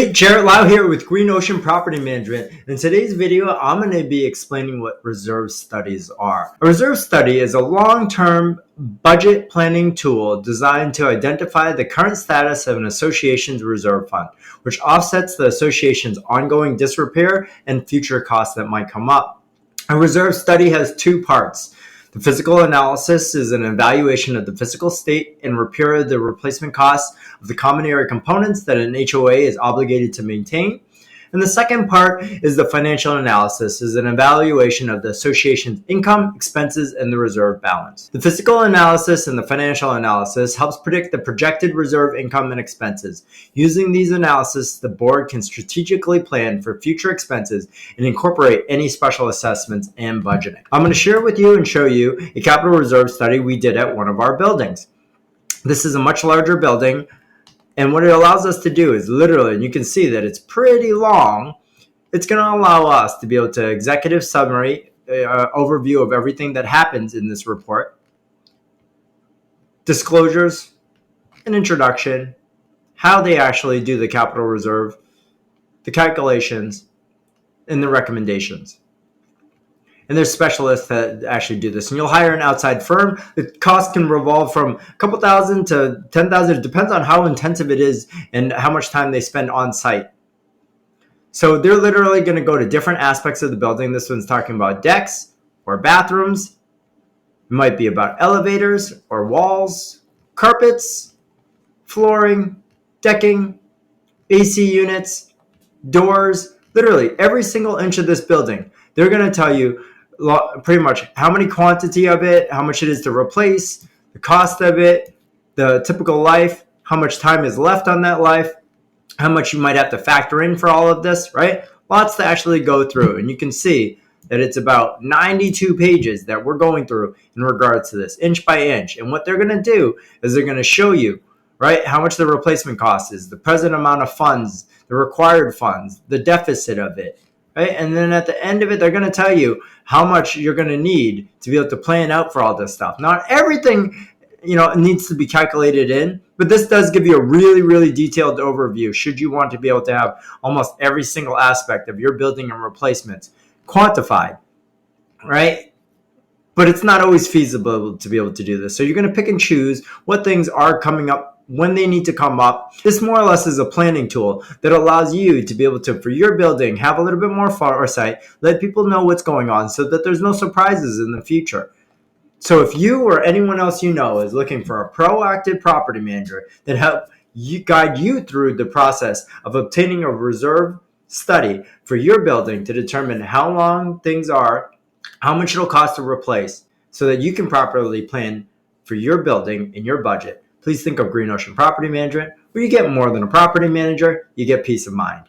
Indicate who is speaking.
Speaker 1: Hey, Jarrett Lau here with Green Ocean Property Management. In today's video, I'm going to be explaining what reserve studies are. A reserve study is a long-term budget planning tool designed to identify the current status of an association's reserve fund, which offsets the association's ongoing disrepair and future costs that might come up. A reserve study has two parts. The physical analysis is an evaluation of the physical state and repair of the replacement costs of the common area components that an HOA is obligated to maintain. And the second part is the financial analysis, is an evaluation of the association's income, expenses, and the reserve balance. The physical analysis and the financial analysis helps predict the projected reserve income and expenses. Using these analyses, the board can strategically plan for future expenses and incorporate any special assessments and budgeting. I'm going to share with you and show you a capital reserve study we did at one of our buildings. This is a much larger building. And what it allows us to do is literally, and you can see that it's pretty long, it's going to allow us to be able to executive summary, overview of everything that happens in this report, disclosures, an introduction, how they actually do the capital reserve, the calculations, and the recommendations. And there's specialists that actually do this. And you'll hire an outside firm. The cost can revolve from a couple thousand to 10,000. It depends on how intensive it is and how much time they spend on site. So they're literally going to go to different aspects of the building. This one's talking about decks or bathrooms. It might be about elevators or walls, carpets, flooring, decking, AC units, doors, literally every single inch of this building. They're going to tell you pretty much how many quantity of it, how much it is to replace, the cost of it, the typical life, how much time is left on that life, how much you might have to factor in for all of this, right? Lots to actually go through. And you can see that it's about 92 pages that we're going through in regards to this, inch by inch. And what they're going to do is they're going to show you, right, how much the replacement cost is, the present amount of funds, the required funds, the deficit of it. Right? And then at the end of it, they're going to tell you how much you're going to need to be able to plan out for all this stuff. Not everything, needs to be calculated in, but this does give you a really, really detailed overview should you want to be able to have almost every single aspect of your building and replacements quantified, right? But it's not always feasible to be able to do this. So you're going to pick and choose what things are coming up when they need to come up. This more or less is a planning tool that allows you to be able to, for your building, have a little bit more foresight, let people know what's going on so that there's no surprises in the future. So if you or anyone else you know is looking for a proactive property manager that help you guide you through the process of obtaining a reserve study for your building to determine how long things are, how much it'll cost to replace, so that you can properly plan for your building and your budget, please think of Green Ocean Property Management, where you get more than a property manager, you get peace of mind.